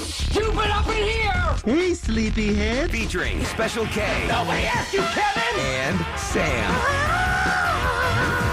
stupid up in here! Hey, sleepyhead. Featuring Special K. Nobody asked you, Kevin! And Sam.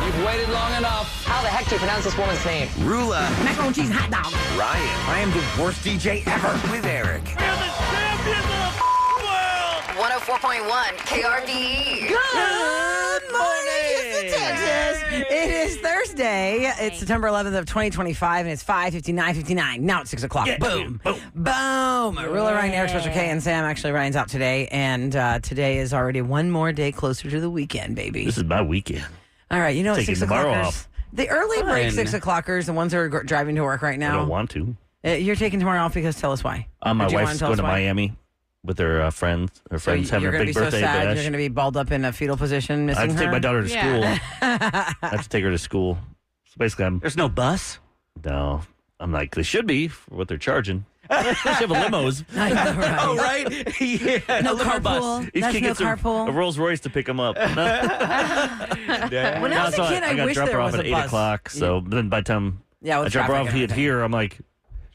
You've waited long enough. How the heck do you pronounce this woman's name? Rula. Macaroni cheese hot dog. Ryan. I am the worst DJ ever. With Eric. We're the champions of the world! 104.1 KRDE. Good morning, Houston, Texas. It is Thursday. It's September 11th of 2025, and it's 5:59. Now it's 6 o'clock. Yeah, Boom. boom. Boom. Rula, Ryan, Eric, Special K, and Sam. Actually, Ryan's out today, and today is already one more day closer to the weekend, baby. This is my weekend. All right, you know, Taking 6 tomorrow o'clockers. off. The early break Fun. 6 o'clockers, the ones that are driving to work right I now. don't want to. You're taking tomorrow off because tell us why. My Or do you wanna wife's tell going us to why? Miami with her friends. Her friends having you're her gonna big be birthday so sad. bash. You're going to be balled up in a fetal position, I missing have to her. take my daughter to school. I have to take her to school. So basically, There's no bus? I'm like, they should be for what they're charging. They should have limos. I know, right? Oh, right? Yeah. No a little carpool. Each That's kid no gets carpool. a Rolls Royce to pick them up. When I was a So kid, I got to wish drop there her was off a at bus. 8 o'clock. So then by the time Yeah, with I drop her traffic off and everything. here, I'm like,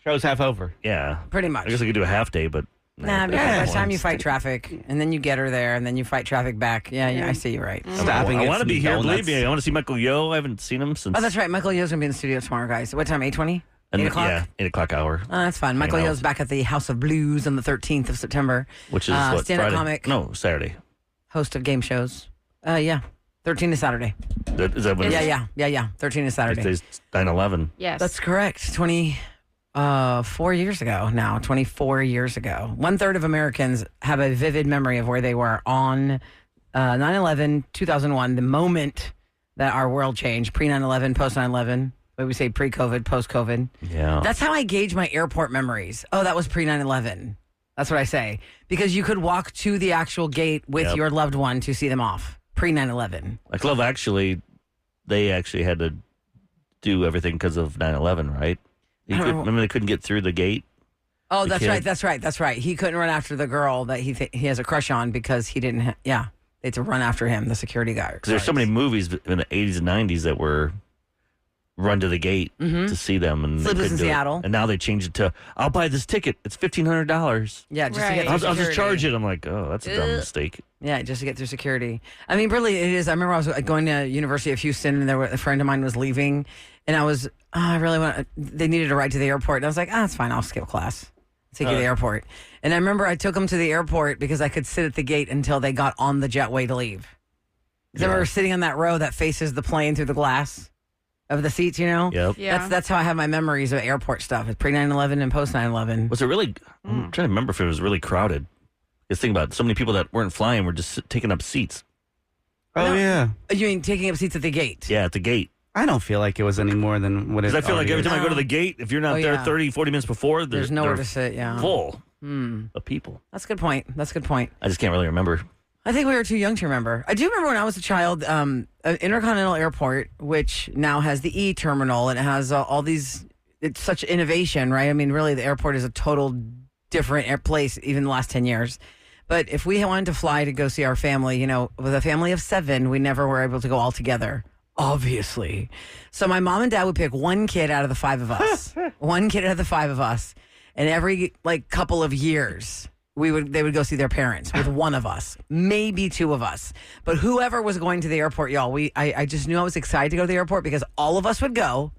Show's half over. yeah. Pretty much. I guess I could do a half day, but Nah, because by the time you fight traffic, and then you get her there, and then you fight traffic back. Yeah, I see you right. Stopping I at want to some be here. donuts. Believe me, I want to see Michael Yo. I haven't seen him since. Oh, that's right. Michael Yo's going to be in the studio tomorrow, guys. What time, 8:20? 8 o'clock? Yeah, 8 o'clock hour. Oh, that's fine. Michael Hanging out. Yo's back at the House of Blues on the 13th of September. Which is what, stand-up Friday? comic, No, Saturday. host of game shows. Yeah, 13 is Saturday. Is that when Yeah. 13 is Saturday. Today's 9/11. Yes. That's correct. 24 years ago now. 24 years ago. 1/3 of Americans have a vivid memory of where they were on 9/11, 2001, the moment that our world changed. Pre 9/11, post 9/11. What we say, pre-COVID, post-COVID. Yeah. That's how I gauge my airport memories. Oh, that was pre 9/11. That's what I say. Because you could walk to the actual gate with Yep. your loved one to see them off. Pre 9/11. Like Love Actually, they actually had to do everything because of 9/11, right? Remember they couldn't get through the gate? Oh, The that's kid? right. That's right. He couldn't run after the girl that he has a crush on because he didn't. They had to run after him, the security guard. Because there's so many movies in the 80s and 90s that were run to the gate to see them. And they Sleepless couldn't in do it. Seattle. And now they changed it to, I'll buy this ticket. It's $1,500. Yeah, just to Right. get through I'll just security. charge it. I'm like, oh, that's a dumb mistake. Yeah, just to get through security. I mean, really, it is. I remember I was going to University of Houston, and a friend of mine was leaving, and I was, I really want. They needed a ride to the airport, and I was like, it's fine, I'll skip class, take you to the airport. And I remember I took them to the airport because I could sit at the gate until they got on the jetway to leave. Because I remember sitting on that row that faces the plane through the glass of the seats. You know, Yep. Yeah. That's how I have my memories of airport stuff. It's pre 9/11 and post 9/11. Was it really, I'm trying to remember if it was really crowded. Because think about it, so many people that weren't flying were just taking up seats. Oh, No. yeah. You mean taking up seats at the gate? Yeah, at the gate. I don't feel like it was any more than what it Because I feel like already every is. time I go to the gate, if you're not Oh, there yeah. 30, 40 minutes before, There's nowhere they're to sit. Yeah. full of people. That's a good point. That's a good point. I just can't really remember. I think we were too young to remember. I do remember when I was a child, Intercontinental Airport, which now has the E terminal and it has all these. It's such innovation, right? I mean, really, the airport is a total different place, even the last 10 years. But if we wanted to fly to go see our family, with a family of 7, we never were able to go all together. Obviously. So my mom and dad would pick one kid out of the 5 of us. One kid out of the 5 of us. And every couple of years, they would go see their parents with one of us, maybe 2 of us. But whoever was going to the airport, y'all, I just knew I was excited to go to the airport because all of us would go.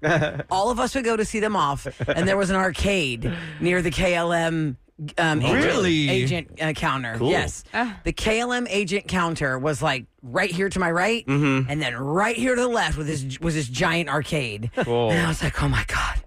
All of us would go to see them off. And there was an arcade near the KLM Really? agent counter. Cool. Yes. The KLM agent counter was right here to my right, and then right here to the left was this giant arcade. Cool. And I was like, oh my God,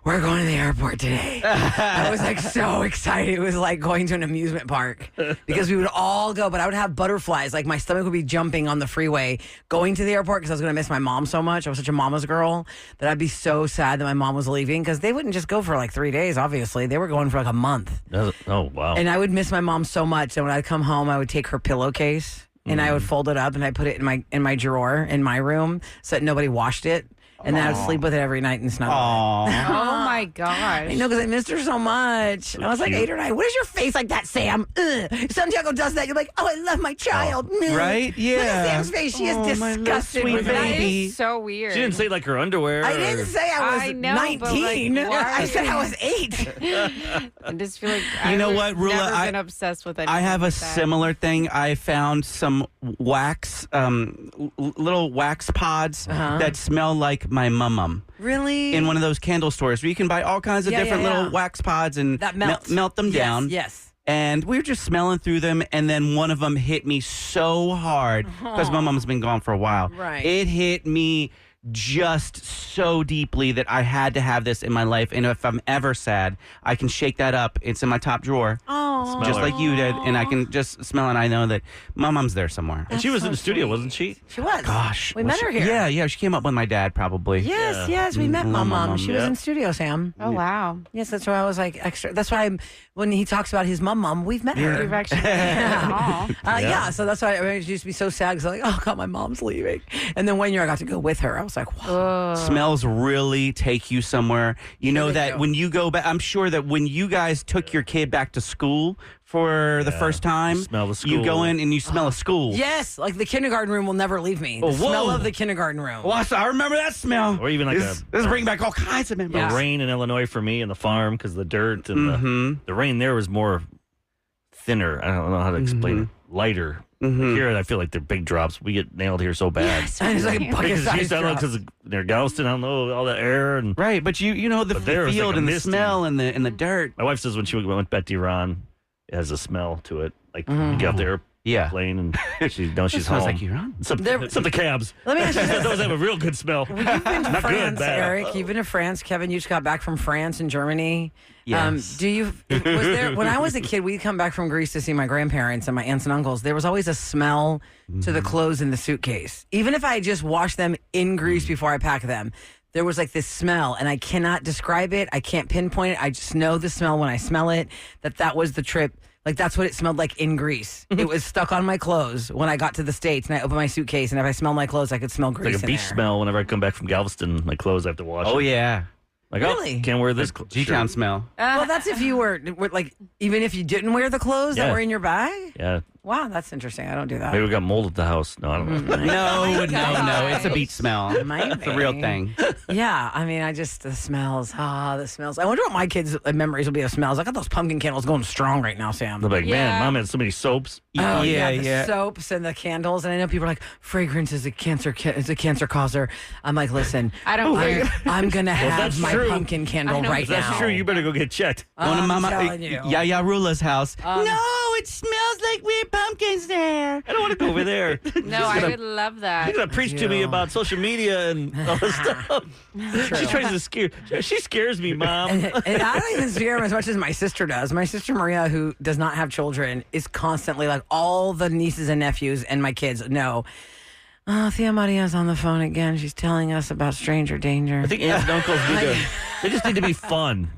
we're going to the airport today. I was so excited. It was like going to an amusement park because we would all go, but I would have butterflies. Like my stomach would be jumping on the freeway going to the airport because I was going to miss my mom so much. I was such a mama's girl that I'd be so sad that my mom was leaving because they wouldn't just go for 3 days, obviously. They were going for a month. Oh, wow. And I would miss my mom so much that when I'd come home, I would take her pillowcase and I would fold it up and I put it in my drawer in my room so that nobody washed it. And then I would sleep with it every night and snuggle. Aw. Oh my gosh. I know, because I missed her so much. I was like cute. 8 or 9. What is your face like that, Sam? Ugh. Santiago does that. You're like, oh, I love my child. Ugh. Right? Yeah. Look at Sam's face. She is Oh, my little disgusted sweet with That baby. is so weird. She didn't say like her underwear. I didn't say I was I know, but, 19. like, why I are said you- I was 8. I just feel like You know what, Roula, Never I- been obsessed with anything I have a like that. similar thing. I found some wax, little wax pods that smell like my mum. Really? In one of those candle stores where you can buy all kinds of Yeah, different yeah, yeah. little wax pods and That melt. melt them down. Yes. And we were just smelling through them, and then one of them hit me so hard because my mom's been gone for a while. Right. It hit me just so deeply that I had to have this in my life. And if I'm ever sad, I can shake that up. It's in my top drawer, Oh. just like you did, and I can just smell it. I know that my mom's there somewhere. And she was in the so studio, sweet. wasn't she? She was. Gosh, We was met she- her here. Yeah, she came up with my dad probably. Yes, Yeah. yes. We met my mom. She was yeah. in studio, Sam. Oh, wow. Yes, that's why I was like extra. That's why when he talks about his mom, we've met her. You've actually. Yeah. Aw. Yeah, so that's why I used to be so sad because I'm like, oh God, my mom's leaving. And then one year I got to go with her. I was like, wow. Smells really take you somewhere. You know they that do. when you go back, I'm sure that when you guys took your kid back to school for the first time, Smell the you go school. in and you smell a school. Yes, like the kindergarten room will never leave me. Oh, The smell whoa. of the kindergarten room. Well, I remember that smell. Or even like this is bringing back all kinds of memories. The rain in Illinois for me and the farm because the dirt and Mm-hmm. the rain there was more thinner. I don't know how to explain it. Lighter. Mm-hmm. Like here, I feel like they're big drops. We get nailed here so bad. And it's like Because bucket-sized drops. because they're Galveston, I don't know, all the air. And Right, but you know the But there was field like a and the misty- smell and the dirt. my wife says when she went back to Iran, it has a smell to it. Like you get off the Yeah. airplane and she knows she's smells home. like Iran. Except, There- except the cabs. Let me ask you this. Those have a real good smell. You've been to Not good, France, bad. Eric. You've been to France. Kevin, you just got back from France and Germany. Yes. Do you? Was there when I was a kid? We'd come back from Greece to see my grandparents and my aunts and uncles. There was always a smell to the clothes in the suitcase, even if I just washed them in Greece before I packed them. There was like this smell, and I cannot describe it. I can't pinpoint it. I just know the smell when I smell it. That was the trip. Like that's what it smelled like in Greece. It was stuck on my clothes when I got to the States, and I opened my suitcase, and if I smelled my clothes, I could smell It's Greece. like a in beach there. smell whenever I come back from Galveston. My clothes I have to wash. Oh it. yeah, Like, Really? oh, can't wear this G-Town shirt. smell. Well, that's if you were like, even if you didn't wear the clothes that Yeah. were in your bag. Yeah. Wow, that's interesting. I don't do that. Maybe we got mold at the house. No, I don't know. No, it's a beach smell. Might It's a real be. thing. Yeah, I mean, the smells. The smells. I wonder what my kids' memories will be of smells. I got those pumpkin candles going strong right now, Sam. I'm like, man, Yeah. mom had so many soaps. Oh, yeah, the yeah. soaps and the candles, and I know people are like, fragrance is a cancer causer. I'm like, listen, I don't care. I'm gonna have that's my true. pumpkin candle don't right If that's now. true, you better go get checked. Going to I'm Mama telling you. Yaya Rula's house. No, it smells like weird pumpkins there. I don't want to go over there. No, I would love that. She's gonna preach to me about social media and all this stuff. She tries to scare. She scares me, Mom. And I don't even scare him as much as my sister does. My sister Maria, who does not have children, is constantly like all the nieces and nephews and my kids know. Oh, Tia Maria's on the phone again. She's telling us about stranger danger. I think aunts and uncles they just need to be fun.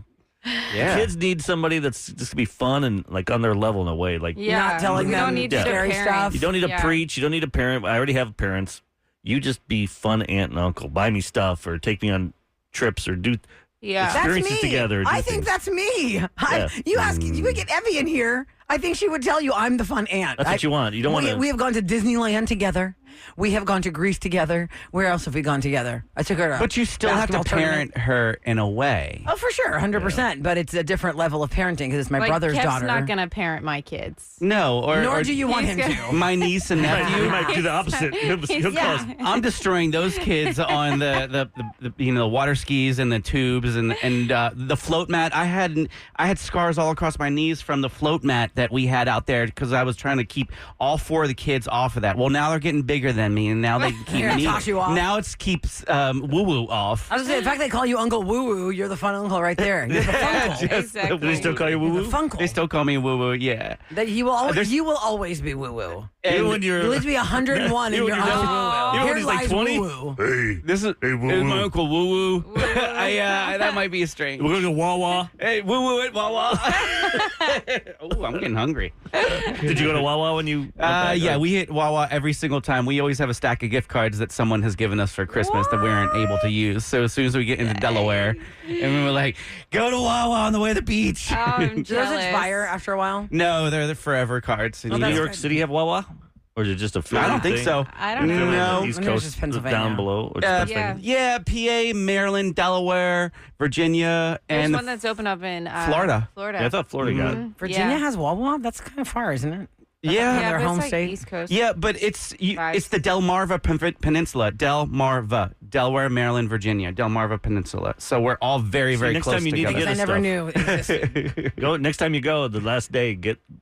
Yeah. Kids need somebody that's just to be fun and like on their level in a way. Like Yeah. Not telling we them don't need scary to stuff. you don't need to preach. You don't need a parent. I already have parents. You just be fun aunt and uncle. Buy me stuff or take me on trips or do Yeah. That's experiences me. together. I do think things. that's me. Yeah. You would get Evie in here. I think she would tell you I'm the fun aunt. That's what you want. You don't want to. We have gone to Disneyland together. We have gone to Greece together. Where else have we gone together? I took her to But you still have to basketball tournament. parent her in a way. Oh, for sure, 100%. But it's a different level of parenting because it's my Like, brother's Kev's daughter. not gonna parent my kids. No, Nor or do you want him He's to. my niece and You nephew. might do the opposite. He'll call us. I'm destroying those kids on the the water skis and the tubes and the float mat. I had scars all across my knees from the float mat that we had out there because I was trying to keep all 4 of the kids off of that. Well, now they're getting bigger than me, and now they keep Here, me. toss you off. Now it keeps woo woo off. I was gonna say, in fact, they call you Uncle Woo Woo. You're the fun uncle right there. You're the funkle. Exactly. Do they still call you woo You're woo? the funkle. They still call me woo woo. Yeah. That you will always be Woo Woo. Even And when you're. You'll need to be 101 You and when you're you're Uncle young. Woo You Woo. when he's like 20? Woo. Hey, This is Hey, woo it was woo. my uncle woo woo. That might be a strange. we're going to Wawa. Hey, woo woo it, Wawa. Oh, I'm getting hungry. Did you go to Wawa when you? went back? Yeah, we hit Wawa every single time. we always have a stack of gift cards that someone has given us for Christmas that we aren't able to use. So as soon as we get into Delaware, and we were like, go to Wawa on the way to the beach. Oh, I'm Do those jealous. expire after a while? No, they're the forever cards. And Well, you New that's York good. City have Wawa? Or is it just a I don't think thing? so. I don't know. No. East I think it's Coast just Pennsylvania. down below. Or just Yeah. Pennsylvania? Yeah, PA, Maryland, Delaware, Virginia, There's and one that's open up in Florida. Florida. Yeah, I thought Florida got it. Virginia Yeah. has Wawa? That's kind of far, isn't it? yeah. Yeah, their but home it's like state? East Coast. Yeah, but it's the Delmarva Peninsula. Delmarva. Delaware, Maryland, Virginia. Delmarva Peninsula. So we're all very, very next close time you need to together. get I us never stuff. knew it existed. Go next time you go, the last day,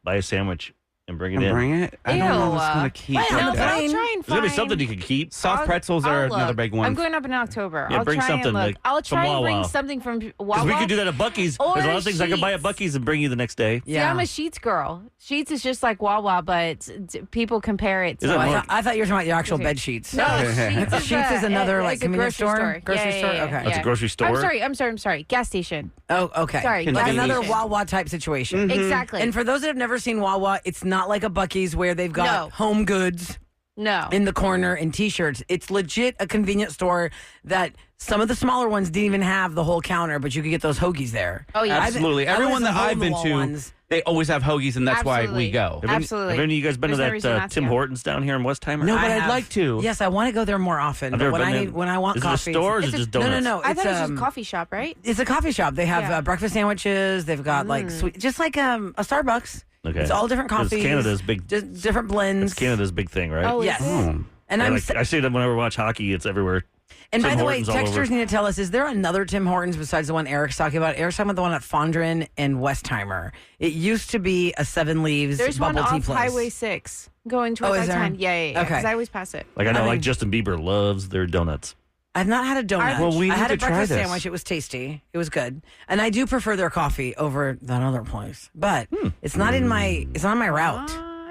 buy a sandwich and bring it And in. bring it? I don't know if it's Ew. going to keep. Well, like No, the but that. I'll plane. try and There's going to be find- something you can keep. Soft pretzels I'll are look. another big one. I'm going up in October. Yeah, I'll bring try something, and look. like, I'll from try and bring Wawa. something from Because Wawa. we could do that at Buc-ee's. Or There's a lot of things I could buy at Sheetz. Buc-ee's and bring you the next day. See, Yeah. I'm a Sheets girl. Sheets is just like Wawa, but people compare it to Is it Oh, like, more- I thought you were talking about your actual Okay. bed sheets. No, Sheets is, Sheets is another, like, it's a convenience grocery store? Grocery Yeah, store? yeah, Okay. yeah. That's a grocery store? I'm sorry. Gas station. Oh, okay. Sorry, Like gas another station. Wawa type situation. Exactly. And for those that have never seen Wawa, it's not like a Buc-ee's where they've got No. home goods no. in the corner and T-shirts. It's legit a convenience store that some of the smaller ones didn't even have the whole counter, but you could get those hoagies there. Oh, yeah. Absolutely. I Everyone like that the I've been hole-in-the-wall to, ones. they always have hoagies, and that's why we Absolutely. go. Absolutely. Have any of you guys been There's no to reason that not Tim to. Hortons down here in Westheimer? No, but I I'd have- like to. Yes, I want to go there more often. I've But never when been I there. when I want Is it a coffee, store or is It's it a- just donuts? no. I It's thought it was just a coffee shop, right? It's a coffee shop. They have Yeah. breakfast sandwiches. They've got like sweet, just like a Starbucks. Okay. It's all different 'Cause coffees. Canada's big. just different blends. It's Canada's big thing, right? Oh, is Yes. it? Oh. And Yeah, I'm like, I see that whenever I watch hockey, it's everywhere. and by Tim the way, Hortons all over. texters need to tell us: is there another Tim Hortons besides the one Eric's talking about? Eric's talking about the one at Fondren and Westheimer. It used to be a Seven Leaves There's one bubble tea off place. Highway 6 going towards Oh, is there? I-10. Yeah. Okay. Because I always pass it. Like I know, I like mean- Justin Bieber loves their donuts. I've not had a donut. Well, we I need had to a try breakfast this. sandwich. It was tasty. It was good, and I do prefer their coffee over that other place. But it's not in my. It's not on my route.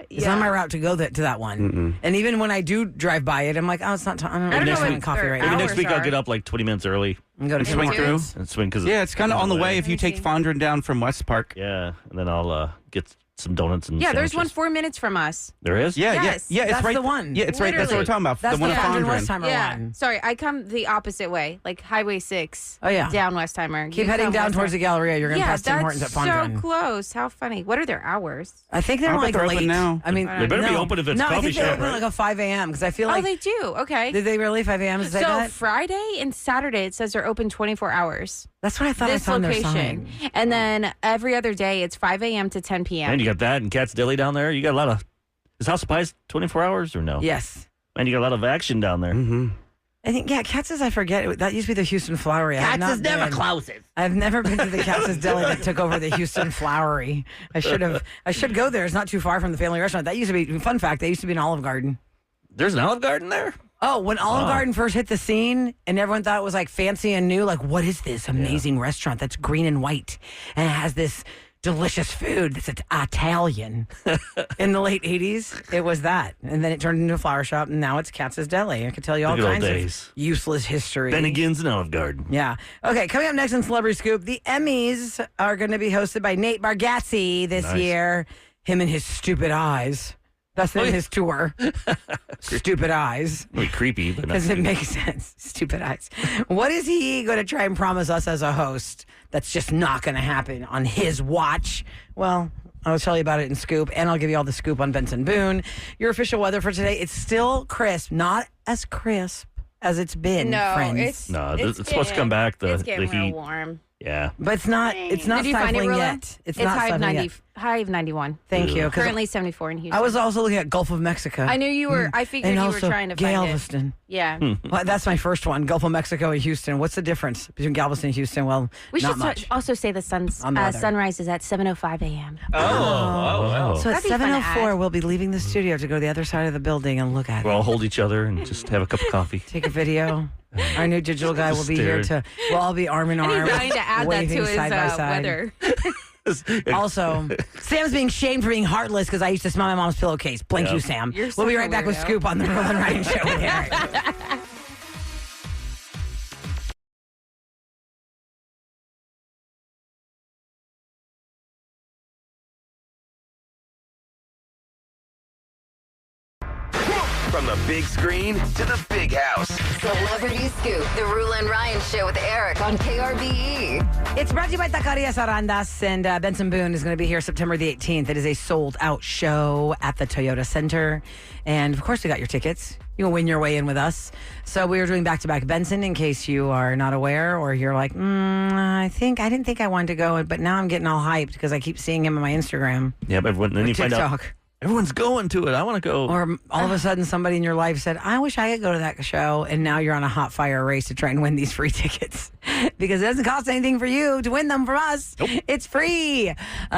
It's yeah. on my route to go to that one. And even when I do drive by it, I'm like, oh, it's not time. I don't don't know want what coffee their right Maybe now. next hours week I'll are. get up like 20 minutes early And go to Tim Swing Hortons. through. and swing because Yeah, it's kind of on the way if you Let me take see. Fondren down from West Park. Yeah, and then I'll get some donuts and Yeah, there's one sandwiches. 4 minutes from us. There is? Yeah, Yes. yeah, it's That's right. the one. Yeah, it's right. That's what we're Literally. talking about. That's the one the at Fondren Fondren. Westheimer Yeah. one. Sorry, I come the opposite way, like Highway 6. Oh, yeah. Down Westheimer. Keep You heading come down Westheimer. towards the Galleria. You're going to Yeah, pass Tim that's Hortons at so Fondren. close. How funny. What are their hours? I think they're I bet like they're late. open now. I mean, They better be open if it's no, I coffee think they shop, open at right? like a 5 a.m. because I feel Oh, like they do. Okay. did they really 5 a.m. Is So that? Friday and Saturday, it says they're open 24 hours. That's what I thought I This saw on their location. sign. And then every other day, it's 5 a.m. to 10 p.m. And you got that and Cat's Deli down there. You got a lot of. Is House of Pies 24 hours or no? Yes. Man, you got a lot of action down there. Mm-hmm. I think, yeah, Katz's, I forget. That used to be the Houston Flowery. Katz's never closes. I've never been to the Katz's Deli that took over the Houston Flowery. I should go there. It's not too far from the family restaurant. That used to be, fun fact, they used to be an Olive Garden. There's an Olive Garden there? Oh, when Olive Garden first hit the scene and everyone thought it was like fancy and new, like, what is this amazing restaurant that's green and white and it has this delicious food that's Italian? In the late 80s, it was that. And then it turned into a flower shop and now it's Katz's Deli. I could tell you all The good old kinds days. of useless history. Bennigan's and Olive Garden. Yeah. Okay, coming up next on Celebrity Scoop, the Emmys are going to be hosted by Nate Bargatze this Nice. year. Him and his stupid eyes. That's the name of his tour. Stupid eyes. Really creepy, but not Because it stupid. makes sense. Stupid eyes. What is he going to try and promise us as a host that's just not going to happen on his watch? Well, I'll tell you about it in Scoop, and I'll give you all the scoop on Benson Boone. Your official weather for today, it's still crisp, not as crisp as it's been, No, friends. it's No, it's supposed to come back, the it's getting real heat. warm. Yeah. But it's not Did not you find it, stifling Roula? yet. It's not high of stifling 90, yet. high of 91. Thank you. 'cause Currently 74 in Houston. I was also looking at Gulf of Mexico. I knew you were. I figured and you also were trying to find it. Galveston. Yeah. Well, that's my first one. Gulf of Mexico and Houston. What's the difference between Galveston and Houston? Well, We not should much. also say the On the weather. sunrise is at 7:05 a.m. So at That'd be fun to 7:04, add. we'll be leaving the studio to go to the other side of the building and look at We'll it. all hold each other and just have a cup of coffee. Take a video. Our new digital guy will be here Stare. to. We'll all be arm in I arm, need Ryan to add that waving to his side by side. weather. Also, Sam's being shamed for being heartless because I used to smell my mom's pillowcase. Blink Yep. you, Sam. You're We'll be such a right back with weirdo. Scoop on the Roula and Ryan Show with Eric. From the big screen to the big house. Celebrity Scoop, the Roula and Ryan Show with Eric on KRBE. It's brought to you by Taqueria Sarandas, and Benson Boone is going to be here September the 18th. It is a sold-out show at the Toyota Center. And, of course, we got your tickets. You can win your way in with us. So we are doing back-to-back Benson in case you are not aware or you're like, I didn't think I wanted to go, but now I'm getting all hyped because I keep seeing him on my Instagram. Yeah, but then you find out TikTok. everyone's going to it. I want to go. Or all of a sudden somebody in your life said, I wish I could go to that show. And now you're on a hot fire race to try and win these free tickets because it doesn't cost anything for you to win them from us. Nope. It's free.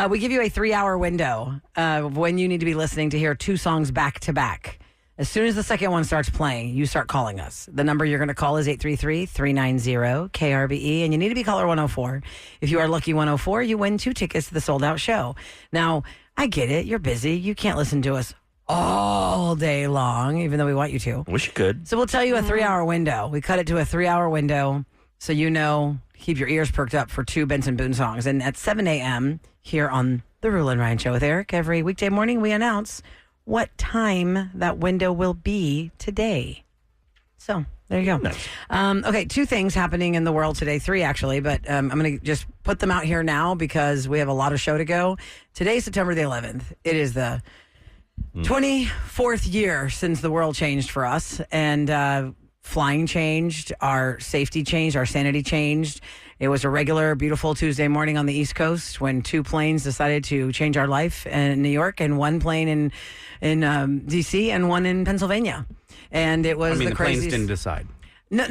We give you a 3-hour window of when you need to be listening to hear 2 songs back to back. As soon as the second one starts playing, you start calling us. The number you're going to call is 833-390-KRBE, and you need to be caller 104. If you are lucky 104, you win 2 tickets to the sold-out show. Now, I get it. You're busy. You can't listen to us all day long, even though we want you to. Wish you could. So we'll tell you a 3-hour window. We cut it to a 3-hour window so you know, keep your ears perked up for 2 Benson Boone songs. And at 7 a.m. here on The Roula and Ryan Show with Eric, every weekday morning we announce what time that window will be today. So there you go. Nice. Okay, 2 things happening in the world today. 3 actually, but I'm going to just put them out here now because we have a lot of show to go. Today's September the 11th. It is the 24th year since the world changed for us, and flying changed, our safety changed, our sanity changed. It was a regular, beautiful Tuesday morning on the East Coast when 2 planes decided to change our life in New York, and 1 plane in D.C. and 1 in Pennsylvania. And it was the planes craziest. didn't decide. No.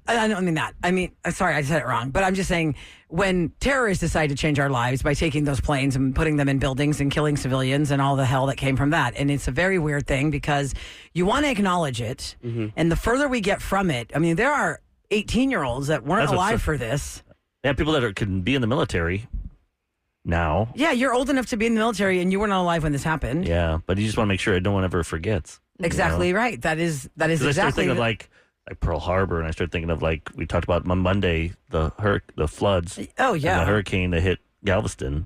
I don't mean that. I mean, sorry, I said it wrong. But I'm just saying when terrorists decide to change our lives by taking those planes and putting them in buildings and killing civilians and all the hell that came from that. And it's a very weird thing because you want to acknowledge it. Mm-hmm. And the further we get from it, I mean, there are 18-year-olds that weren't alive for this. They have people that can be in the military now. Yeah, you're old enough to be in the military and you were not alive when this happened. Yeah, but you just want to make sure no one ever forgets. Exactly right. That is exactly. I start thinking of like Pearl Harbor, and I start thinking of like we talked about on Monday the floods. Oh yeah, and the hurricane that hit Galveston.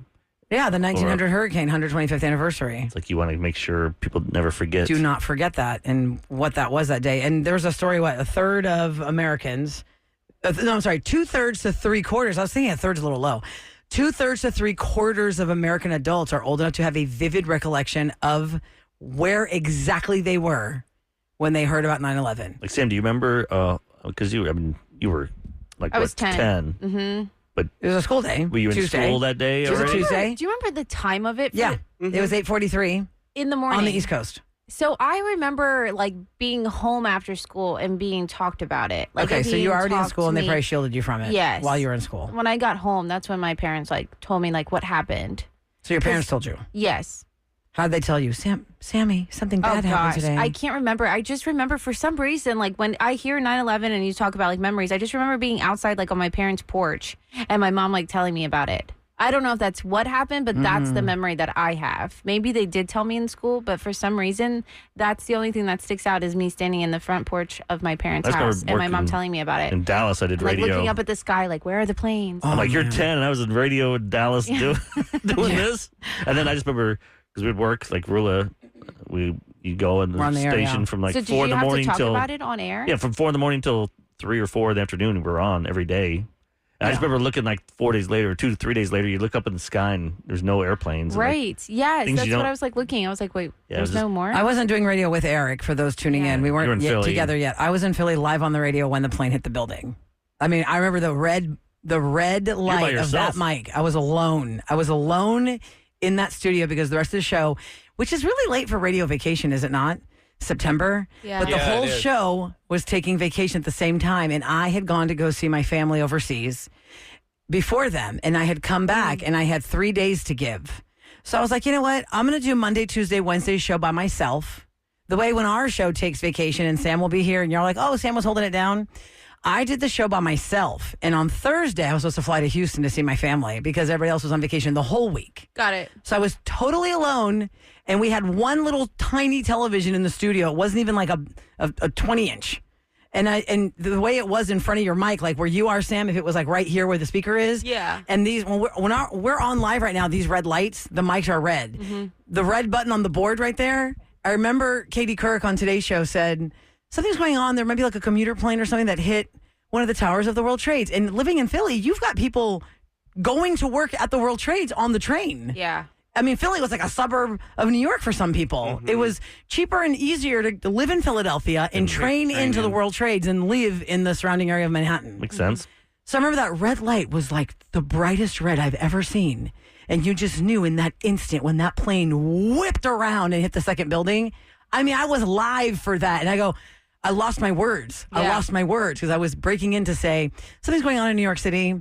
Yeah, the 1900 hurricane, 125th anniversary. It's like you want to make sure people never forget. Do not forget that and what that was that day. And there was a story, a third of Americans, 2/3 to 3/4. I was thinking a third's a little low. 2/3 to 3/4 of American adults are old enough to have a vivid recollection of where exactly they were when they heard about 9/11. Like, Sam, do you remember, because you were like, I was 10. Mm-hmm. But it was a school day. Were you in school that day? It was a Tuesday. Do you remember the time of it? Yeah. Mm-hmm. It was 8:43 in the morning on the East Coast. So I remember like being home after school and being talked about it. Like, okay, so you were already in school and they probably shielded you from it. Yes. While you were in school. When I got home, that's when my parents like told me like what happened. So your parents told you? Yes. How did they tell you? Sammy, something bad happened today. I can't remember. I just remember for some reason, like when I hear 9/11 and you talk about like memories, I just remember being outside like on my parents' porch and my mom like telling me about it. I don't know if that's what happened, but that's the memory that I have. Maybe they did tell me in school, but for some reason, that's the only thing that sticks out is me standing in the front porch of my parents' house and my mom telling me about it. In Dallas, I did radio. Like looking up at the sky, like, where are the planes? I'm like, you're 10, and I was in radio in Dallas doing this. And then I just remember, because we'd work, like Roula, you go in the station from like 4 in the morning till... So did you have to talk about it on air? Yeah, from 4 in the morning till 3 or 4 in the afternoon, we were on every day. And I just remember looking like 4 days later, 2 to 3 days later, you look up in the sky and there's no airplanes. Right. Like, yes. That's what I was like looking. I was like, wait, there's no more? I wasn't doing radio with Eric for those tuning in. We weren't yet together yet. I was in Philly live on the radio when the plane hit the building. I mean, I remember the red light of that mic. I was alone. In that studio because the rest of the show, which is really late for radio vacation, is it not? September. Yeah. But the whole show was taking vacation at the same time, and I had gone to go see my family overseas before them, and I had come back, and I had 3 days to give. So I was like, you know what? I'm going to do Monday, Tuesday, Wednesday show by myself. The way when our show takes vacation and Sam will be here, and you're like, oh, Sam was holding it down. I did the show by myself, and on Thursday, I was supposed to fly to Houston to see my family because everybody else was on vacation the whole week. Got it. So I was totally alone, and we had one little tiny television in the studio. It wasn't even like a 20-inch. And the way it was in front of your mic, like where you are, Sam, if it was like right here where the speaker is. Yeah. And these, when we're on live right now, these red lights, the mics are red. Mm-hmm. The red button on the board right there I remember Katie Couric on Today's Show said, something's going on. There might be like a commuter plane or something that hit one of the towers of the World Trades. And living in Philly, you've got people going to work at the World Trades on the train. Yeah. I mean, Philly was like a suburb of New York for some people. Mm-hmm. It was cheaper and easier to live in Philadelphia and train into the World Trades and live in the surrounding area of Manhattan. Makes sense. So I remember that red light was like the brightest red I've ever seen. And you just knew in that instant when that plane whipped around and hit the second building. I mean, I was live for that. And I go, I lost my words. I lost my words because I was breaking in to say, something's going on in New York City.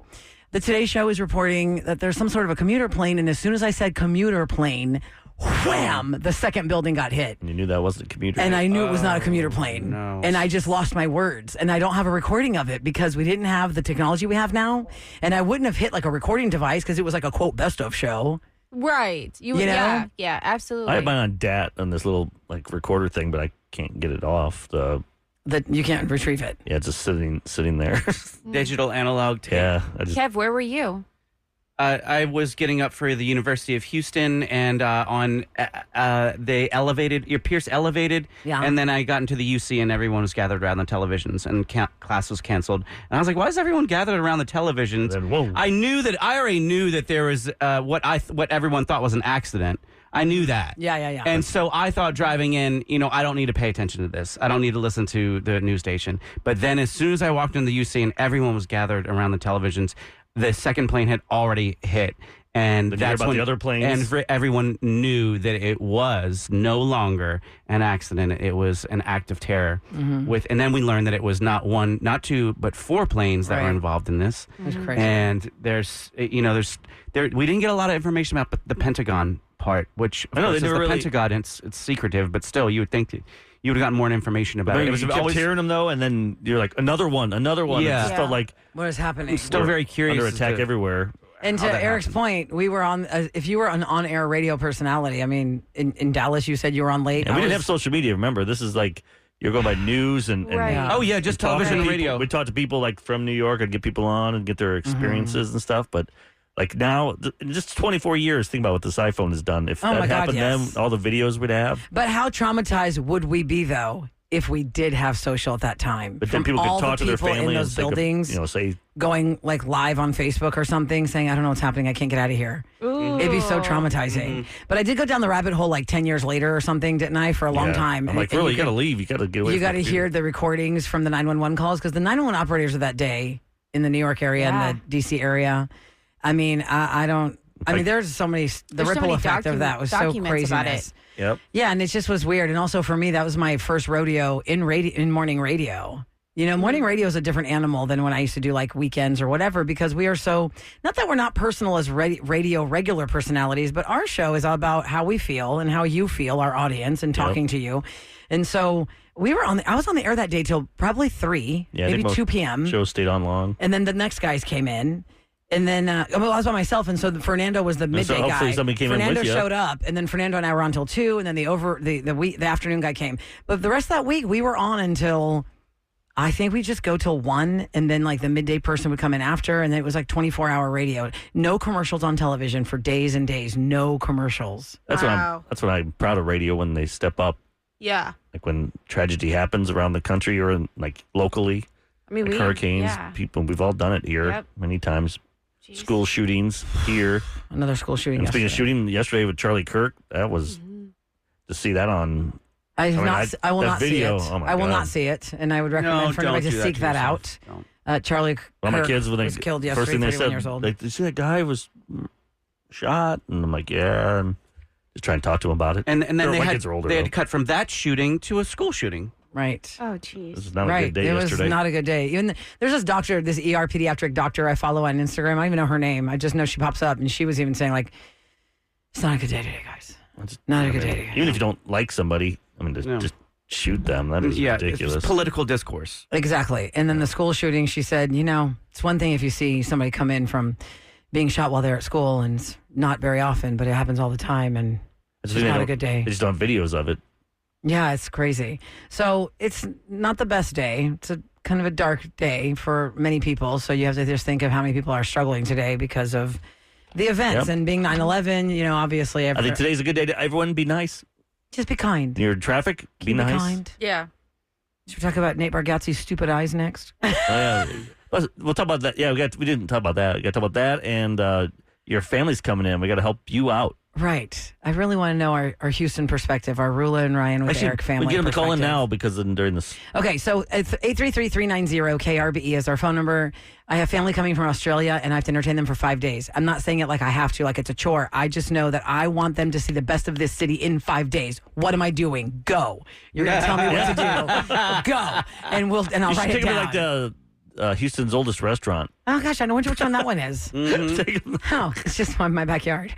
The Today Show is reporting that there's some sort of a commuter plane. And as soon as I said commuter plane, wham, the second building got hit. And you knew that wasn't a commuter. And I knew it was not a commuter plane. No. And I just lost my words. And I don't have a recording of it because we didn't have the technology we have now. And I wouldn't have hit like a recording device because it was like a quote best of show. Right. You know? Yeah, absolutely. I have mine on DAT on this little like recorder thing, but I can't get it off. That you can't retrieve it. Yeah, it's just sitting there. Digital analog tape. Yeah. Kev, where were you? I was getting up for the University of Houston, and they elevated, Pierce elevated, and then I got into the UC, and everyone was gathered around the televisions, and class was canceled. And I was like, why is everyone gathered around the televisions? Then, whoa. I already knew that there was what everyone thought was an accident. I knew that. Yeah. And so I thought driving in, I don't need to pay attention to this. I don't need to listen to the news station. But then as soon as I walked into the UC and everyone was gathered around the televisions, the second plane had already hit. And Did you hear that's about when the other planes? And everyone knew that it was no longer an accident. It was an act of terror. And then we learned that it was not one, not two, but 4 planes that were involved in this. That's crazy. And we didn't get a lot of information about the Pentagon part, which of course, is the Pentagon, it's secretive, but still, you would think that you would have gotten more information about it. It was you kept hearing them though, and then you're like another one. Yeah. It just felt like What is happening? I'm still very curious. under attack everywhere. And to Eric's point, we were on. If you were an on-air radio personality, I mean, in Dallas, you said you were on late. And we didn't have social media. Remember, this is like you're going by news and Oh yeah, just television and radio. We talked to people like from New York. I'd get people on and get their experiences and stuff, but. Like now, in just 24 years, think about what this iPhone has done. If that happened then, all the videos we'd have. But how traumatized would we be, though, if we did have social at that time? But then people could talk to their family in those buildings, say going like live on Facebook or something, saying, I don't know what's happening. I can't get out of here. Ooh. It'd be so traumatizing. But I did go down the rabbit hole like 10 years later or something, didn't I, for a long time. I'm like, really, you got to leave. You got to get away. You got to hear the recordings from the 911 calls because the 911 operators of that day in the New York area and the D.C. area, I mean, I don't. I mean, there's so many. The ripple effect of that was so crazy. Yep. Yeah, and it just was weird. And also for me, that was my first rodeo in morning radio. Morning radio is a different animal than when I used to do like weekends or whatever because we are so. Not that we're not personal as radio regular personalities, but our show is all about how we feel and how you feel, our audience, and talking to you. And so we were I was on the air that day till probably 3, maybe 2 p.m. Shows stayed on long. And then the next guys came in. And then I was by myself, and so Fernando was the midday guy. Fernando showed up, and then Fernando and I were on till 2, and then the afternoon guy came. But the rest of that week, we were on until I think we just go till 1, and then like the midday person would come in after, and then it was like 24-hour radio. No commercials on television for days and days. No commercials. That's what I'm proud of radio when they step up. Yeah. Like when tragedy happens around the country or like locally. I mean, like hurricanes, people. We've all done it here many times. School shootings here. Another school shooting. And speaking of shooting, yesterday with Charlie Kirk, that was to see that on. I will not see it. Oh I will not see it, and I would recommend for anybody to seek that out. Charlie Kirk my kids was killed yesterday. First thing they said, years old. Like, you see that guy was shot, and I'm like, yeah, and just trying to talk to him about it. And then they had to cut from that shooting to a school shooting. Right. Oh, jeez. This is not a good day yesterday. It was not a good day. Even there's this doctor, this ER pediatric doctor I follow on Instagram. I don't even know her name. I just know she pops up, and she was even saying, like, it's not a good day today, guys. It's not a good day today. Even if you don't like somebody, I mean, just shoot them. That is ridiculous. It's political discourse. Exactly. And then the school shooting, she said, it's one thing if you see somebody come in from being shot while they're at school, and it's not very often, but it happens all the time, and it's not a good day. They just don't have videos of it. Yeah, it's crazy. So it's not the best day. It's a kind of a dark day for many people. So you have to just think of how many people are struggling today because of the events and being 9/11. Obviously. I think today's a good day to everyone be nice. Just be kind. Near traffic, be nice. Be kind. Yeah. Should we talk about Nate Bargatze's stupid eyes next? Yeah. We'll talk about that. Yeah, we didn't talk about that. We got to talk about that, and your family's coming in. We got to help you out. Right. I really want to know our Houston perspective, our Roula and Ryan with Eric family. We get them to call in now because during this. Okay, so it's 833-390-KRBE is our phone number. I have family coming from Australia, and I have to entertain them for 5 days. I'm not saying it like I have to, like it's a chore. I just know that I want them to see the best of this city in 5 days. What am I doing? Go. You're going to tell me what to do. Go. And I'll write it down. Like the Houston's oldest restaurant. Oh, gosh, I know which one that one is. Oh, it's just my backyard.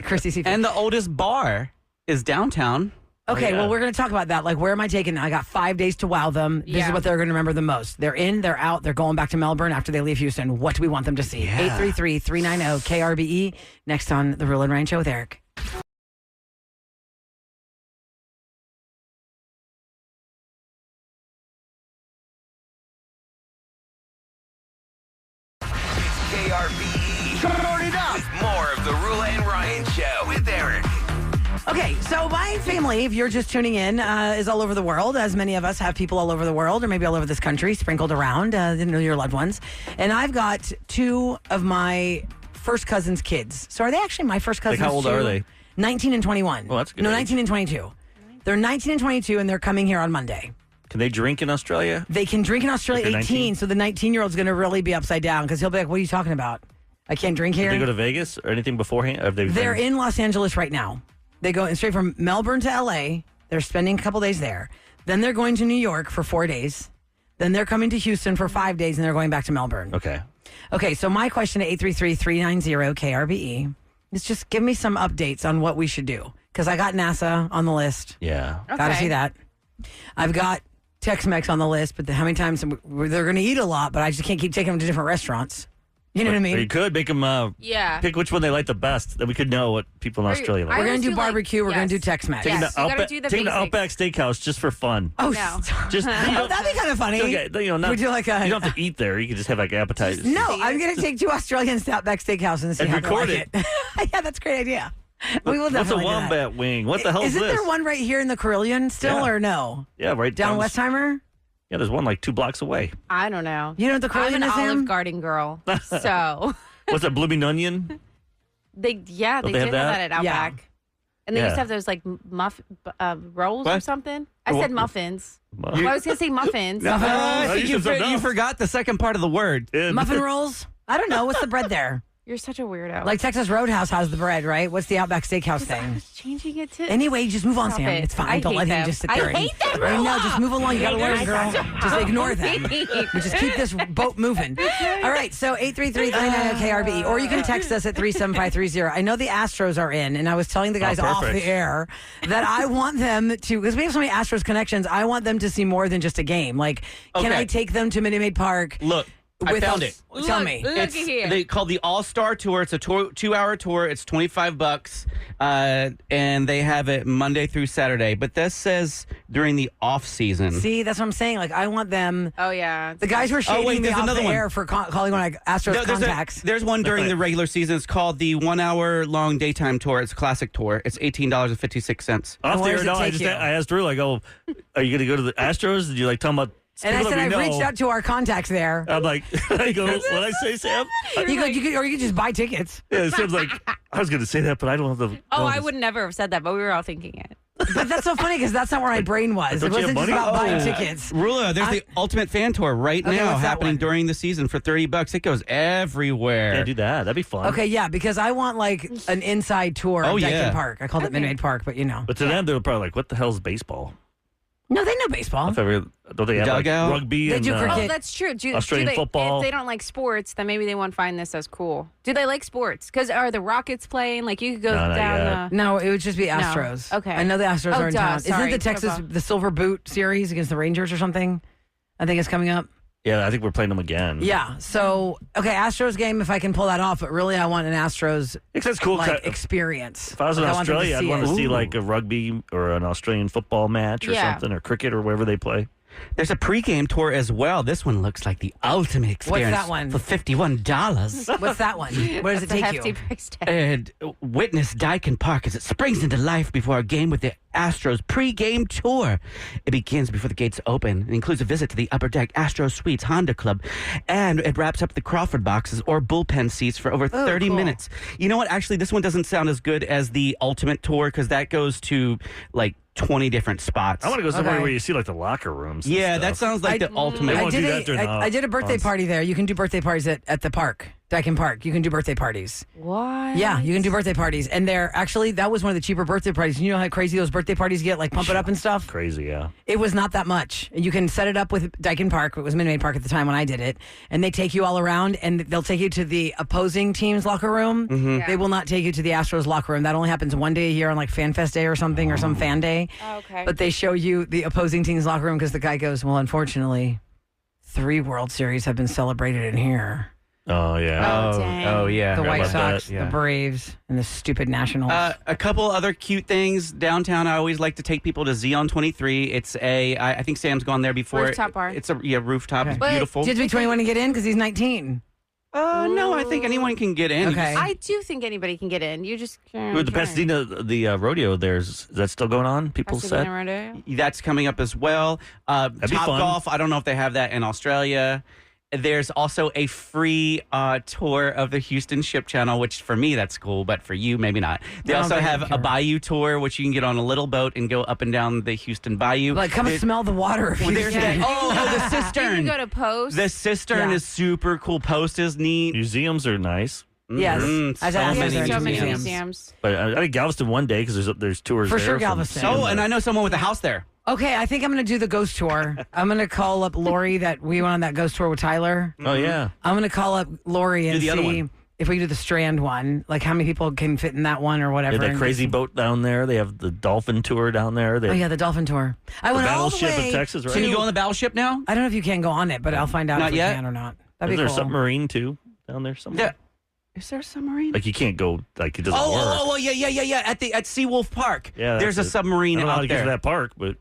Christy Seafood. And the oldest bar is downtown. Okay, well, we're going to talk about that. Like, where am I taking them? I got 5 days to wow them. This is what they're going to remember the most. They're in, they're out, they're going back to Melbourne after they leave Houston. What do we want them to see? 833-390-KRBE. Next on The Roula and Ryan Show with Eric. KRBE. Turn it up. With more of the Roula and Ryan Show with Eric. Okay, so my family, if you're just tuning in, is all over the world, as many of us have people all over the world, or maybe all over this country, sprinkled around, your loved ones. And I've got 2 of my first cousin's kids. So are they actually my first cousins? Like how old are they? 19 and 21. Oh, that's good. No, 19 and 22. They're 19 and 22, and they're coming here on Monday. Can they drink in Australia? They can drink in Australia Like 18, so the 19-year-old's going to really be upside down because he'll be like, what are you talking about? I can't drink here. Did they go to Vegas or anything beforehand? Or have They're in Los Angeles right now. They go straight from Melbourne to L.A. They're spending a couple days there. Then they're going to New York for 4 days. Then they're coming to Houston for 5 days, and they're going back to Melbourne. Okay, so my question to 833-390-KRBE is just give me some updates on what we should do. Because I got NASA on the list. Yeah. Okay. Got to see that. I've got Tex-Mex on the list, but how many times they're going to eat a lot, but I just can't keep taking them to different restaurants. You know what I mean? Or you could make them pick which one they like the best. Then we could know what people in Australia like. We're going to do barbecue. We're going to do Tex-Mex. Take them to Outback Steakhouse just for fun. Oh, no. Just that'd be kind of funny. You don't have to eat there. You can just have like appetizers. No, I'm going to take 2 Australians to Outback Steakhouse and see how record they like it. Yeah, that's a great idea. We will definitely. What's a wombat wing? What the hell is this? Isn't there one right here in the Carilion still or no? Yeah, right down Westheimer. Yeah, there's one like 2 blocks away. I don't know. You know what the Carilion is? I'm an Olive Garden girl, so. What's that, blooming onion? They did have that at Outback. Yeah. And they used to have those like rolls or something. I said muffins. I was going to say muffins. You forgot the second part of the word. Muffin rolls? I don't know. What's the bread there? You're such a weirdo. Like Texas Roadhouse has the bread, right? What's the Outback Steakhouse thing? I was changing it to. Anyway, just move on, Sam. It's fine. Don't let him just sit there. I hate them. I know. Just move along. You got to learn, girl. Just ignore them. We just keep this boat moving. All right. So 833-390-KRBE. Or you can text us at 37530. I know the Astros are in, and I was telling the guys off the air that I want them to, because we have so many Astros connections, I want them to see more than just a game. Like, can I take them to Minute Maid Park? Look. I found it. Tell me. Look here. They call the All-Star Tour. It's a 2-hour tour. It's $25, and they have it Monday through Saturday. But this says during the off season. See, that's what I'm saying. Like, I want them. Oh yeah. The guys were shading me off the air for calling one Astros contacts. There's one during the regular season. It's called the 1-hour-long daytime tour. It's a classic tour. It's $18.56. Off the air, no. I asked Drew. I go, "Are you going to go to the Astros?" Did you like tell them about? And I said I reached out to our contacts there. I'm like, I go, what I say, Sam? You could just buy tickets. Yeah, Sam's like, I was going to say that, but I don't have the. I would never have said that, but we were all thinking it. But that's so funny because that's not where my brain was. It wasn't just about buying tickets. Rula, there's the Ultimate Fan Tour right now happening during the season for $30. It goes everywhere. Yeah, do that. That'd be fun. Okay, yeah, because I want like an inside tour of Dyken Park. I called it Minute Maid Park, but you know. But to them, they're probably like, what the hell is baseball? No, they know baseball. Don't they have like rugby they and do cricket. Oh, that's true. Australian football? If they don't like sports, then maybe they won't find this as cool. Do they like sports? Because are the Rockets playing? Like you could go down. No, it would just be Astros. No. Okay, I know the Astros are in town. Sorry. Isn't it the Silver Boot series against the Rangers or something? I think it's coming up. Yeah, I think we're playing them again. Yeah. So, okay, Astros game, if I can pull that off, but really I want an Astros cool experience. If I was in Australia, I'd want to see like a rugby or an Australian football match or something, or cricket or wherever they play. There's a pregame tour as well. This one looks like the ultimate experience. What's that one? For $51. What's that one? Where does it take hefty you? price tag. And witness Daikin Park as it springs into life before a game with the Astros pregame tour. It begins before the gates open. It includes a visit to the Upper Deck Astro Suites Honda Club, and it wraps up the Crawford boxes or bullpen seats for over 30 cool. minutes. You know what? Actually, this one doesn't sound as good as the Ultimate Tour because that goes to like 20 different spots. I want to go somewhere Okay. where you see like the locker rooms. and Yeah, stuff. that sounds like the ultimate. They I won't did do that during the I did a birthday months. party there. You can do birthday parties at the park, Daikin Park. You can do birthday parties. What? Yeah, you can do birthday parties. And that was one of the cheaper birthday parties. You know how crazy those birthday parties get, like pump it up and stuff? Crazy, yeah. It was not that much. You can set it up with Daikin Park. It was Minute Maid Park at the time when I did it. And they take you all around, and they'll take you to the opposing team's locker room. Yeah. They will not take you to the Astros locker room. That only happens one day a year on like Fan Fest Day or something, or some fan day. Oh, okay. But they show you the opposing team's locker room because the guy goes, well, unfortunately, 3 World Series have been celebrated in here. Oh, yeah. Oh, dang. Oh, yeah. The Forgot White about Sox, that, yeah. the Braves, and the stupid Nationals. A couple other cute things downtown. I always like to take people to Xeon 23. It's I think Sam's gone there before. Rooftop bar. It's a rooftop. It's But- beautiful. Do you have to be 21 to get in? Because he's 19. No, I think anyone can get in. Okay. I do think anybody can get in. You just can't. With the Pasadena, the rodeo, is that still going on? People said. That's coming up as well. Top be fun. Golf. I don't know if they have that in Australia. There's also a free tour of the Houston Ship Channel, which for me, that's cool, but for you, maybe not. They I don't also think I have care. a Bayou tour, which you can get on a little boat and go up and down the Houston Bayou. Like, come and smell the water. Well, there's that. Oh, the You can cistern. go to Post. The cistern Yeah. is super cool. Post is neat. Museums are nice. Yes. So I've many asked so many museums. museums. But I think Galveston one day because there's tours For there. sure, from Galveston. seeing Oh, and the- I know someone with a house there. Okay, I think I'm going to do the ghost tour. I'm going to call up Lori that we went on that ghost tour with Tyler. Oh, yeah. I'm going to call up Lori and the other see one. if we do the Strand one, like how many people can fit in that one or whatever. They have that and crazy just- boat down there. They have the dolphin tour down there. They Oh, yeah, the dolphin tour. I went all the battleship way. of Texas, right? Can you go on the battleship now? I don't know if you can go on it, but I'll find out Not if we yet? can or not. That'd Is be there a cool. submarine too down there somewhere? Is there a submarine? Like you can't go. Like it doesn't work. Oh, yeah. At Seawolf Park. Yeah, there's a that's it. submarine I don't know how out to get to there. that park, but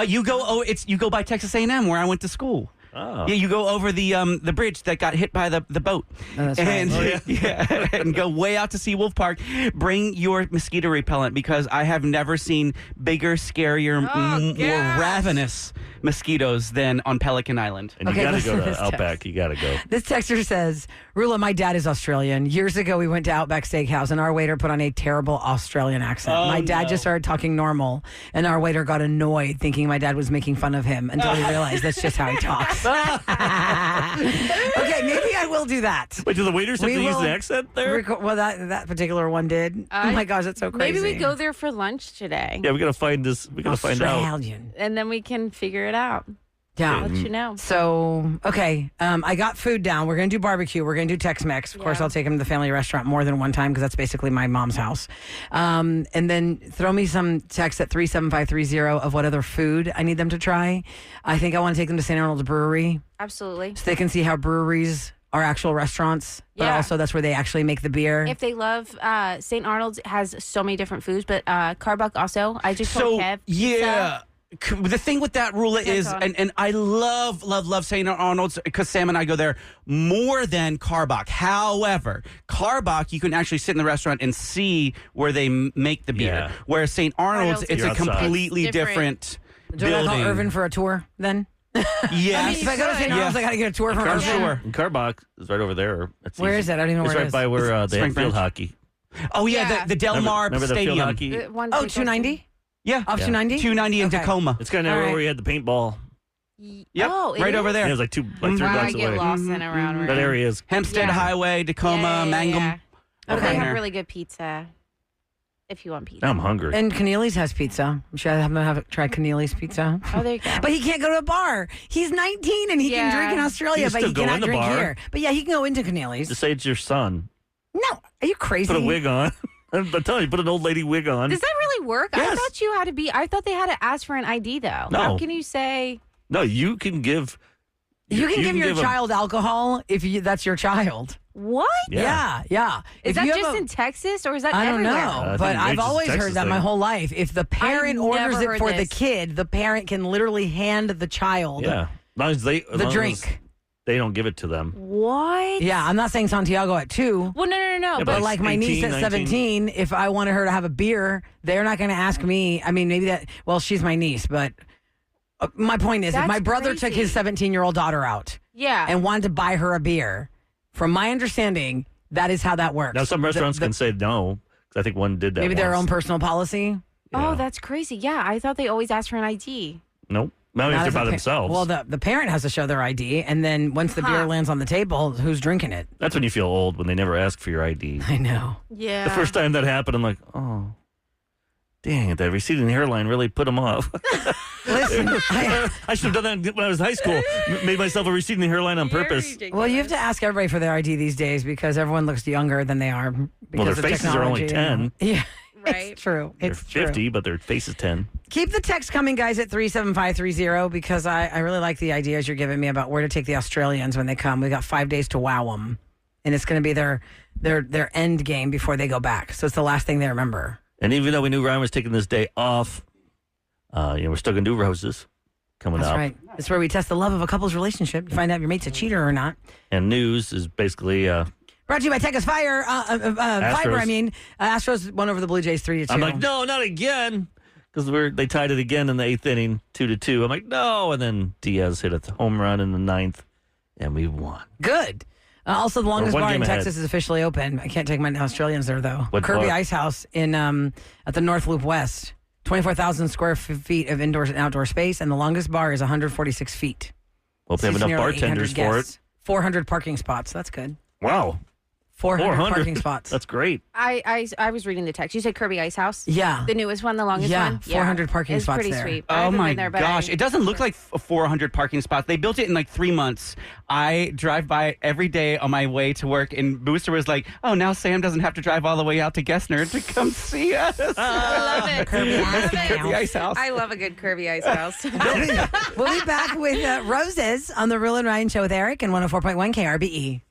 You go by Texas A&M where I went to school. oh. Yeah, you go over the bridge that got hit by the boat. Oh, that's right. and Oh, yeah, and go way out to Seawolf Park. Bring your mosquito repellent because I have never seen bigger, scarier, more gosh. ravenous mosquitoes than on Pelican Island. And Okay, you got to listen go to to this Outback. text. You got to go. This texter says, Rula, my dad is Australian. Years ago, we went to Outback Steakhouse, and our waiter put on a terrible Australian accent. Oh, my dad no. just started talking normal, and our waiter got annoyed, thinking my dad was making fun of him, until he realized that's just how he talks. Okay, maybe I will do that. Wait, do the waiters have We to use will the accent there? Well, that particular one did. Oh my gosh, that's so crazy. Maybe we go there for lunch today, Yeah, we got to find this. We got to find out. Australian. and then we can figure it out. Yeah. I'll let you know. So, okay, I got food down. We're going to do barbecue. We're going to do Tex-Mex. Of course, Yeah. I'll take him to the family restaurant more than one time because that's basically my mom's house. And then throw me some text at 37530 of what other food I need them to try. I think I want to take them to St. Arnold's Brewery Absolutely. so they can see how breweries are actual restaurants, but Yeah. also that's where they actually make the beer. If they love St. Arnold's has so many different foods, but Carbuck also. I just told Kev. Yeah. The thing with that Rula is, on. and I love St. Arnold's because Sam and I go there more than Carbach. However, Carbach, you can actually sit in the restaurant and see where they make the beer. Yeah. Whereas St. Arnold's, it's You're a outside. completely It's different. different do I call building. Irvin for a tour then? Yes. If I go to St. Arnold's, I got to get a tour from I'm Irvin. sure. And Carbach is right over there. That's Where easy. is it? I don't even know It's where it right is. by where they Spring have field Branch. hockey. Oh, yeah, Yeah. the Del Mar Remember the Stadium. field hockey? One Oh, big 290? Yeah. Off Yeah. 290? 290 in Okay. Tacoma. It's kind of All right. where you had the paintball. Yep. Oh, it right is? over Yeah, there. it was like 3 Wow, I blocks get away. lost in around. That area is. Hempstead Yeah. Highway, Tacoma, Mangum. Yeah. Over They in have there. really good pizza. If you want pizza. Now I'm hungry. And Keneally's has pizza. I'm sure I haven't tried Keneally's pizza. Oh, there you go. But he can't go to a bar. He's 19 and he can Yeah. drink in Australia, You but still he go cannot in the drink bar. here. But yeah, he can go into Keneally's. Just say it's your son. No, are you crazy? Put a wig on. I'm telling you, put an old lady wig on. Does that really work? Yes. I thought you had to be. I thought they had to ask for an ID though. No. How can you say? No, you can give You can give your give 'em- child alcohol if that's your child. What? Yeah. Is If that you have just in Texas or is that I don't everywhere? know, I but think I've it's just a always Texas heard that my thing. whole life. If the parent I've orders never it heard for the this. kid, the parent can literally hand the child Yeah. As long as they, the drink. they don't give it to them. What? Yeah, I'm not saying Santiago at 2. Well, no. Yeah, But but like my niece 18, at 19. 17, if I wanted her to have a beer, they're not going to ask me. I mean, maybe that, well, she's my niece, but my point is if That's my brother took his crazy. 17-year-old daughter out Yeah. and wanted to buy her a beer, from my understanding, that is how that works. Now, some restaurants can say no, because I think one did that maybe their once. own personal policy. Oh, Yeah. that's crazy. Yeah, I thought they always asked for an ID. Nope. Not if Not they're as by a pa- themselves. Well, the parent has to show their ID, and then once the beer lands on the table, who's drinking it? That's when you feel old, when they never ask for your ID. I know. Yeah. The first time that happened, I'm like, oh, dang it, that receding hairline really put them off. Listen, I should have done that when I was in high school. Made myself a receding hairline on purpose. well, you have to ask everybody for their ID these days because everyone looks younger than they are. Because their of faces are only technology. 10. Yeah, Right. It's true. They're It's 50, true. but their face is 10. Keep the text coming, guys, at 37530 because I really like the ideas you're giving me about where to take the Australians when they come. We got 5 days to wow them, and it's going to be their end game before they go back. So it's the last thing they remember. And even though we knew Ryan was taking this day off, we're still going to do roses coming That's up. right. It's where we test the love of a couple's relationship. You find out if your mate's a cheater or not. And news is basically, Brought to you by Texas Fiber. Astros won over the Blue Jays 3-2. I'm like, no, not again. Because they tied it again in the 8th inning, 2-2. I'm like, no. And then Diaz hit a home run in the 9th, and we won. Good. Also, the longest one bar in game ahead. Texas is officially open. I can't take my Australians there, though. What Kirby bar? Ice House in at the North Loop West. 24,000 square feet of indoor and outdoor space, and the longest bar is 146 feet. Hope they have Seats enough nearly bartenders 800 for guests. it. 400 parking spots. That's good. Wow. 400 parking spots. That's great. I was reading the text. You said Kirby Ice House? Yeah. The newest one, the longest Yeah, one? 400 parking it's spots pretty there. sweet. I Oh haven't my been there, but gosh. It doesn't look like 400 parking spots. They built it in like 3 months. I drive by it every day on my way to work, and Booster was like, oh, now Sam doesn't have to drive all the way out to Gessner to come see us. I love it. Kirby Ice Love it. The Ice House. I love a good Kirby Ice House. We'll be back with Roses on the Roula and Ryan Show with Eric and 104.1 KRBE.